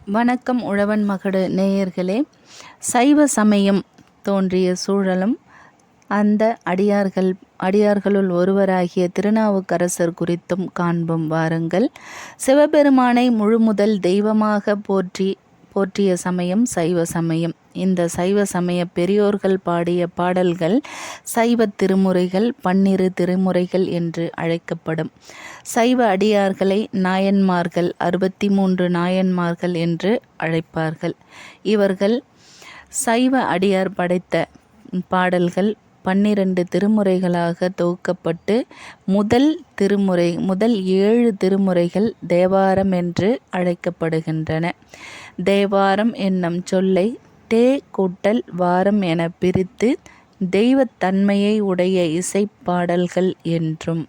வணக்கம் உழவன் மகடு நேயர்களே. சைவ சமயம் தோன்றிய சூழலும் அந்த அடியார்களுள் ஒருவராகிய திருநாவுக்கரசர் குறித்தும் காண்போம் வாருங்கள். சிவபெருமானை முழுமுதல் தெய்வமாக போற்றிய சமயம் சைவ சமயம். இந்த சைவ சமய பெரியோர்கள் பாடிய பாடல்கள் சைவ திருமுறைகள், 12 திருமுறைகள் என்று அழைக்கப்படும். சைவ அடியார்களை நாயன்மார்கள், 63 நாயன்மார்கள் என்று அழைப்பார்கள். இவர்கள் சைவ அடியார் படைத்த பாடல்கள் 12 திருமுறைகளாக தொகுக்கப்பட்டு முதல் 7 திருமுறைகள் தேவாரம் என்று அழைக்கப்படுகின்றன. தேவாரம் என்னும் சொல்லை தே கூட்டல் வாரம் என பிரித்து தெய்வத்தன்மையை உடைய இசைப்பாடல்கள் என்றும்,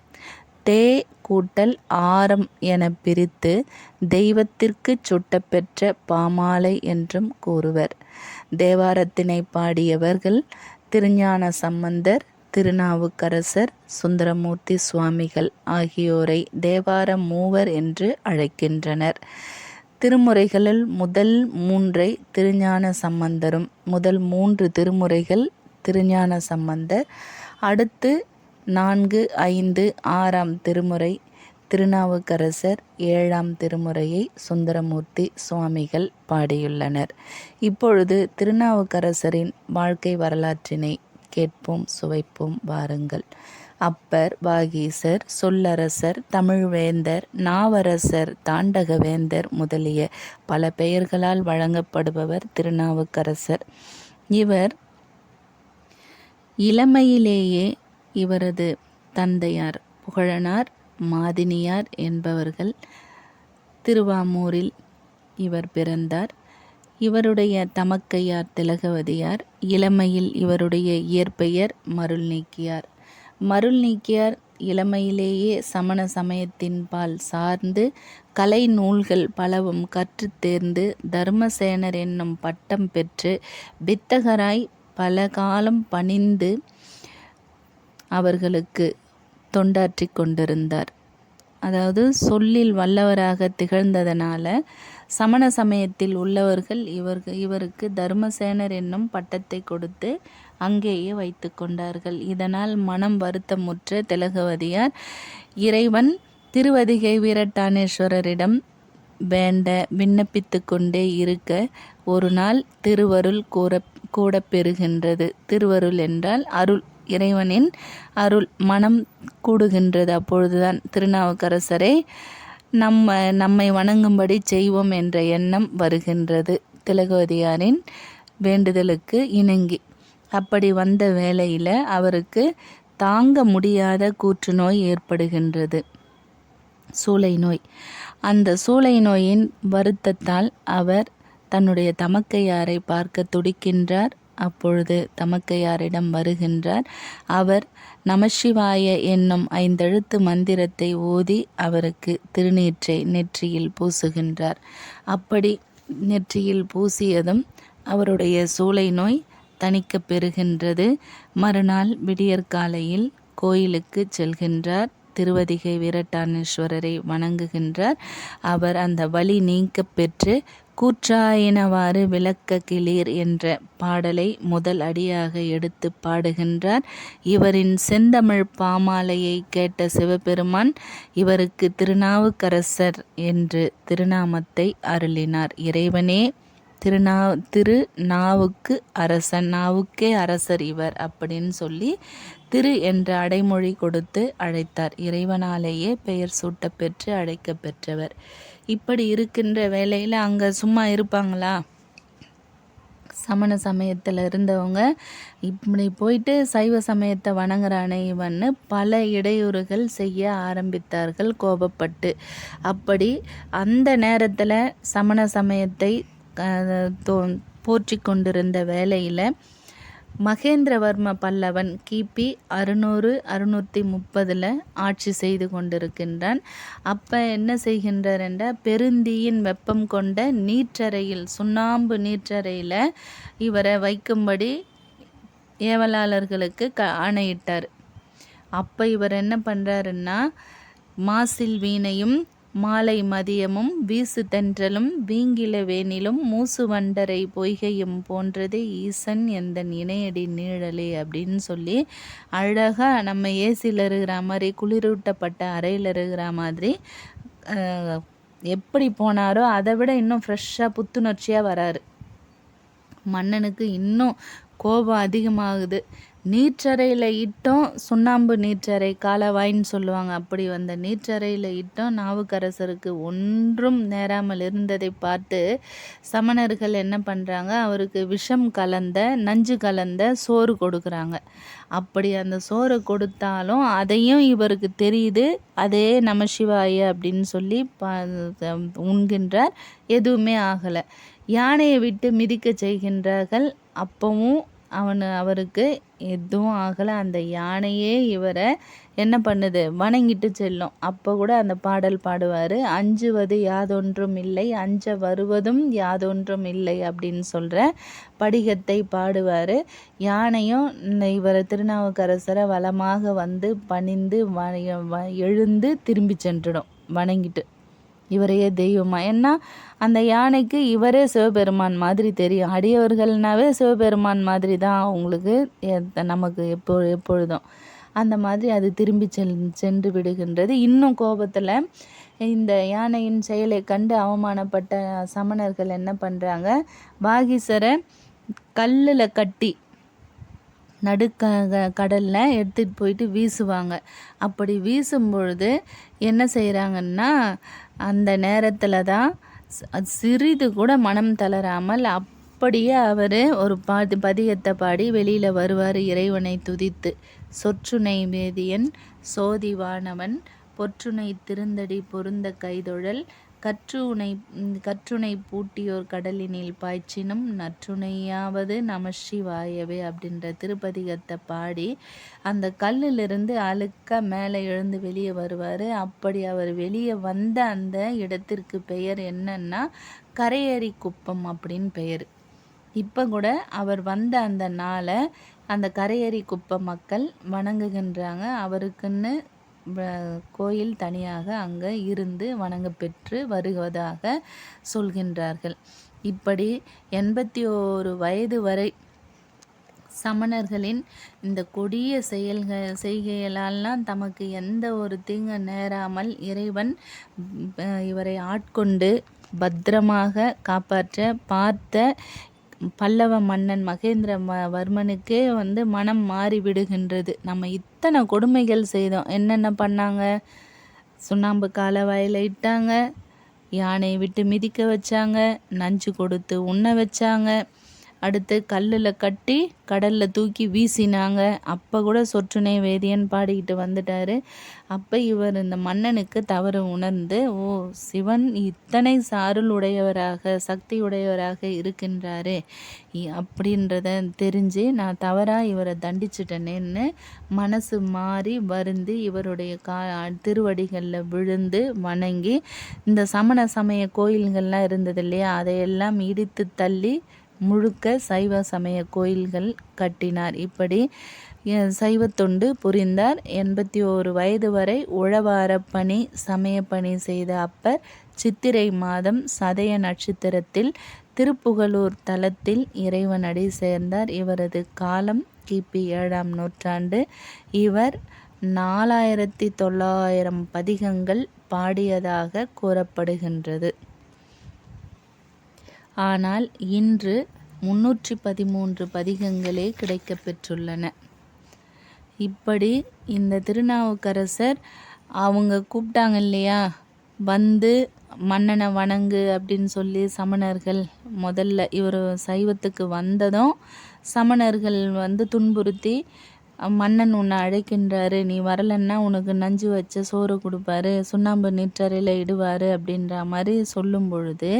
தே கூட்டல் ஆரம் என பிரித்து தெய்வத்திற்கு சுட்டப்பெற்ற பாமாலை என்றும் கூறுவர். தேவாரத்தினை பாடியவர்கள் திருஞான சம்பந்தர், திருநாவுக்கரசர், சுந்தரமூர்த்தி சுவாமிகள் ஆகியோரை தேவார மூவர் என்று அழைக்கின்றனர். திருமுறைகளில் முதல் 3 திருஞான சம்பந்தரும், முதல் 3 திருமுறைகள் திருஞான சம்பந்தர், அடுத்து 4, 5, 6ஆம் திருமுறை திருநாவுக்கரசர், 7ஆம் திருமுறையை சுந்தரமூர்த்தி சுவாமிகள் பாடியுள்ளனர். இப்பொழுது திருநாவுக்கரசரின் வாழ்க்கை வரலாற்றினை கேட்போம், சுவைப்போம் வாருங்கள். அப்பர், வாகீசர், சொல்லரசர், தமிழ்வேந்தர், நாவரசர், தாண்டகவேந்தர் முதலிய பல பெயர்களால் வழங்கப்படுபவர் திருநாவுக்கரசர். இவர் இளமையிலேயே இவரது தந்தையார் புகழனார், மாதினியார் என்பவர்கள் திருவாமூரில் இவர் பிறந்தார். இவருடைய தமக்கையார் திலகவதியார். இளமையில் இவருடைய இயற்பெயர் மருள்நீக்கியார். மருள்நீக்கியார் இளமையிலேயே சமண சமயத்தின்பால் சார்ந்து கலை நூல்கள் பலவும் கற்று தேர்ந்து தர்மசேனர் என்னும் பட்டம் பெற்று வித்தகராய் பல காலம் பணிந்து அவர்களுக்கு தொண்டாற்றி கொண்டிருந்தார். அதாவது சொல்லில் வல்லவராக திகழ்ந்ததனால சமண சமயத்தில் உள்ளவர்கள் இவருக்கு தர்மசேனர் என்னும் பட்டத்தை கொடுத்து அங்கேயே வைத்து கொண்டார்கள். இதனால் மனம் வருத்தமுற்ற திலகவதியார் இறைவன் திருவதிகை வீரட்டானேஸ்வரரிடம் வேண்ட விண்ணப்பித்து கொண்டே இருக்க ஒரு நாள் திருவருள் கூட பெறுகின்றது. திருவருள் என்றால் அருள், இறைவனின் அருள் மனம் கூடுகின்றது. அப்பொழுதுதான் திருநாவுக்கரசரை நம்மை வணங்கும்படி செய்வோம் என்ற எண்ணம் வருகின்றது திலகவதியாரின் வேண்டுதலுக்கு இணங்கி. அப்படி வந்த வேளையில் அவருக்கு தாங்க முடியாத கூற்று நோய் ஏற்படுகின்றது, சூளை நோய். அந்த சூளை நோயின் வருத்தத்தால் அவர் தன்னுடைய தமக்கையாரை பார்க்க துடிக்கின்றார். அப்பொழுது தமக்கையாரிடம் வருகின்றார். அவர் நமசிவாய என்னும் 5 எழுத்து மந்திரத்தை ஓதி அவருக்கு திருநீற்றை நெற்றியில் பூசுகின்றார். அப்படி நெற்றியில் பூசியதும் அவருடைய சூளை நோய் தணிக்க பெறுகின்றது. மறுநாள் விடியற்காலையில் கோயிலுக்கு செல்கின்றார். திருவதிகை வீரட்டானேஸ்வரரை வணங்குகின்றார். அவர் அந்த வலி நீங்க பெற்று கூற்றாயினவாறு விளக்க கிளீர் என்ற பாடலை முதல் அடியாக எடுத்து பாடுகின்றார். இவரின் செந்தமிழ் பாமாலையை கேட்ட சிவபெருமான் இவருக்கு திருநாவுக்கரசர் என்று திருநாமத்தை அருளினார். இறைவனே நாவுக்கு அரசன், நாவுக்கே அரசர் இவர் அப்படின்னு சொல்லி திரு என்ற அடைமொழி கொடுத்து அழைத்தார். இறைவனாலேயே பெயர் சூட்ட பெற்று அழைக்க பெற்றவர். இப்படி இருக்கின்ற வேளையில் அங்கே சும்மா இருப்பாங்களா? சமண சமயத்தில் இருந்தவங்க இப்படி போயிட்டு சைவ சமயத்தை வணங்குறானே இவன்னு பல இடையூறுகள் செய்ய ஆரம்பித்தார்கள் கோபப்பட்டு. அப்படி அந்த நேரத்தில் சமண சமயத்தை போற்றி கொண்டிருந்த வேளையில் மகேந்திரவர்ம பல்லவன் கிபி 600-630 ஆட்சி செய்து கொண்டிருக்கின்றான். அப்போ என்ன செய்கின்றார் என்றால், பெருந்தீயின் வெப்பம் கொண்ட நீற்றறையில், சுண்ணாம்பு நீற்றறையில் இவரை வைக்கும்படி ஏவலாளர்களுக்கு ஆணையிட்டார். அப்போ இவர் என்ன பண்ணுறாருன்னா, மாசில் வீணையும் மாலை மதியமும் வீசு தென்றலும் வீங்கில வேனிலும் மூசு வண்டரை பொய்கையும் போன்றது ஈசன் எந்தன் இணையடி நீழலே அப்படின்னு சொல்லி அழகாக நம்ம ஏசியில் இருக்கிற மாதிரி குளிரூட்டப்பட்ட அறையில் இருக்கிற மாதிரி எப்படி போனாரோ அதை விட இன்னும் ஃப்ரெஷ்ஷாக புத்துணர்ச்சியாக வராரு. மன்னனுக்கு இன்னும் கோபம் அதிகமாகுது. நீற்றறையில் இட்டோம், சுண்ணாம்பு நீற்றறை காலவாயின்னு சொல்லுவாங்க. அப்படி வந்த நீற்றறையில் இட்டோம் நாவுக்கரசருக்கு ஒன்றும் நேராமல் இருந்ததை பார்த்து சமணர்கள் என்ன பண்ணுறாங்க, அவருக்கு விஷம் கலந்த நஞ்சு கலந்த சோறு கொடுக்குறாங்க. அப்படி அந்த சோறு கொடுத்தாலும் அதையும் இவருக்கு தெரியுது. அதே நமசிவாய அப்படின்னு சொல்லி உண்கின்றார். எதுவுமே ஆகலை. யானையை விட்டு மிதிக்க செய்கின்றார்கள். அப்பவும் அவருக்கு எதுவும் ஆகலை. அந்த யானையே இவரை என்ன பண்ணுது, வணங்கிட்டு செல்லும். அப்போ கூட அந்த பாடல் பாடுவார், அஞ்சுவது யாதொன்றும் இல்லை அஞ்ச வருவதும் யாதொன்றும் இல்லை அப்படின்னு சொல்கிற படிகத்தை பாடுவார். யானையும் இவர் திருநாவுக்கரசரை வளமாக வந்து பணிந்து எழுந்து திரும்பி சென்றுடும் வணங்கிட்டு, இவரையே தெய்வமா. ஏன்னா அந்த யானைக்கு இவரே சிவபெருமான் மாதிரி தெரியும். அடியவர்கள்னாவே சிவபெருமான் மாதிரி தான் அவங்களுக்கு நமக்கு எப்பொழுதும் அந்த மாதிரி அது திரும்பி சென்று விடுகின்றது. இன்னும் கோபத்தில் இந்த யானையின் செயலை கண்டு அவமானப்பட்ட சமணர்கள் என்ன பண்ணுறாங்க, வாகீசரை கல்லில் கட்டி கடலில் எடுத்துகிட்டு போயிட்டு வீசுவாங்க. அப்படி வீசும் பொழுது என்ன செய்கிறாங்கன்னா, அந்த நேரத்தில் தான் சிறிது கூட மனம் தளராமல் அப்படியே அவர் ஒரு பதிகத்தை பாடி வெளியில் வருவார் இறைவனை துதித்து. சொற்றுணை வேதியன் சோதிவானவன் பொற்றுணை திருந்தடி பொருந்த கைதொழல் கற்றுணை பூட்டியோர் கடலினில் பாய்ச்சினும் நற்றுணையாவது நமசிவாயவே அப்படின்ற திருப்பதிகத்தை பாடி அந்த கல்லிலிருந்து அழுக்க மேலே எழுந்து வெளியே வருவார். அப்படி அவர் வெளியே வந்த அந்த இடத்திற்கு பெயர் என்னன்னா கரையேறி குப்பம் அப்படின்னு பெயர். இப்போ கூட அவர் வந்த அந்த நாளை அந்த கரையேறி குப்பம் மக்கள் வணங்குகின்றாங்க. அவருக்குன்னு கோயில் தனியாக அங்கே இருந்து வணங்க பெற்று வருவதாக சொல்கின்றார்கள். இப்படி 81 வயது வரை சமணர்களின் இந்த கொடிய செய்கைகளால்லாம் தமக்கு எந்த ஒரு தீங்கு நேராமல் இறைவன் இவரை ஆட்கொண்டு பத்திரமாக காப்பாற்ற பார்த்த பல்லவ மன்னன் மகேந்திர வர்மனுக்கே மனம் மாறி விடுகின்றது. நம்ம இத்தனை கொடுமைகள் செய்தோம், என்னென்ன பண்ணாங்க, சுண்ணாம்பு காலவாயில் இட்டாங்க, யானையை விட்டு மிதிக்க வச்சாங்க, நஞ்சு கொடுத்து உண்ண வச்சாங்க, அடுத்து கல்லில் கட்டி கடலில் தூக்கி வீசினாங்க. அப்போ கூட சொற்றுணை வேதியன் பாடிக்கிட்டு வந்துட்டார். அப்போ இவர் இந்த மன்னனுக்கு தவறு உணர்ந்து, ஓ சிவன் இத்தனை சாருள் உடையவராக சக்தி உடையவராக இருக்கின்றாரு அப்படின்றத தெரிஞ்சு நான் தவறாக இவரை தண்டிச்சிட்டனேன்னு மனசு மாறி வருந்தி இவருடைய திருவடிகளில் விழுந்து வணங்கி இந்த சமண சமய கோயில்கள்லாம் இருந்தது இல்லையா, அதையெல்லாம் இடித்து தள்ளி முழுக்க சைவ சமய கோயில்கள் கட்டினார். இப்படி சைவத்தொண்டு புரிந்தார். 81 வயது வரை உழவார பணி சமய பணி செய்த அப்பர் சித்திரை மாதம் சதய நட்சத்திரத்தில் திருப்புகலூர் தலத்தில் இறைவனடி சேர்ந்தார். இவரது காலம் கிபி 7ஆம் நூற்றாண்டு. இவர் 4900 பதிகங்கள் பாடியதாக கூறப்படுகின்றது. ஆனால் இன்று 313 பதிகங்களே கிடைக்கப்பெற்றுள்ளன. இப்படி இந்த திருநாவுக்கரசர் அவங்க கூப்பிட்டாங்க இல்லையா, வந்து மன்னனை வணங்கு அப்படின்னு சொல்லி சமணர்கள் முதல்ல இவர் சைவத்துக்கு வந்ததும் சமணர்கள் துன்புறுத்தி, மன்னன் உன்னை அழைக்கின்றாரு, நீ வரலன்னா உனக்கு நஞ்சு வச்ச சோறு கொடுப்பாரு, சுண்ணாம்பு நீற்றறையில் இடுவார் அப்படின்ற மாதிரி சொல்லும் பொழுது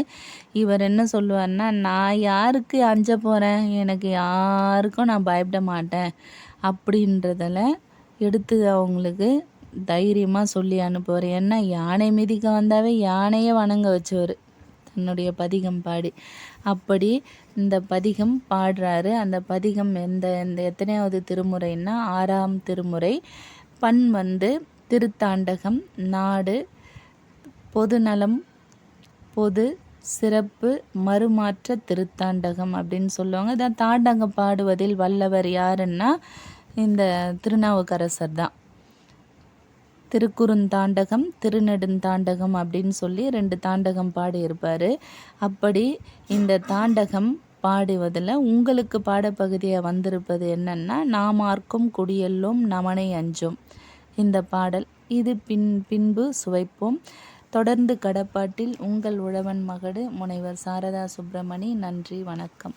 இவர் என்ன சொல்லுவார்னா, நான் யாருக்கு அஞ்ச போகிறேன், எனக்கு யாருக்கும் நான் பயப்பட மாட்டேன் அப்படின்றதில் எடுத்து அவங்களுக்கு தைரியமாக சொல்லி அனுப்புவார். ஏன்னா யானை மிதிக்க வந்தாவே யானையை வணங்க வச்சவர் தன்னுடைய பதிகம் பாடி. அப்படி இந்த பதிகம் பாடுறாரு. அந்த பதிகம் இந்த எத்தனையாவது திருமுறைன்னா 6ஆம் திருமுறை. பண் திருத்தாண்டகம், நாடு பொதுநலம், பொது, சிறப்பு, மறுமாற்ற திருத்தாண்டகம் அப்படின்னு சொல்லுவாங்க. இதான் தாண்டகம் பாடுவதில் வல்லவர் யாருன்னா இந்த திருநாவுக்கரசர் தான். திருக்குறுந்தாண்டகம், திருநெடுந்தாண்டகம் அப்படின்னு சொல்லி 2 தாண்டகம் பாடியிருப்பார். அப்படி இந்த தாண்டகம் பாடுவதில் உங்களுக்கு பாடப்பகுதியாக வந்திருப்பது என்னன்னா, நாமார்க்கும் குடியெல்லோம் நமனை அஞ்சோம் இந்த பாடல். இது பின்பு சுவைப்போம். தொடர்ந்து கடப்பாட்டில் உங்கள் உழவன் மகடு முனைவர் சாரதா சுப்பிரமணி. நன்றி, வணக்கம்.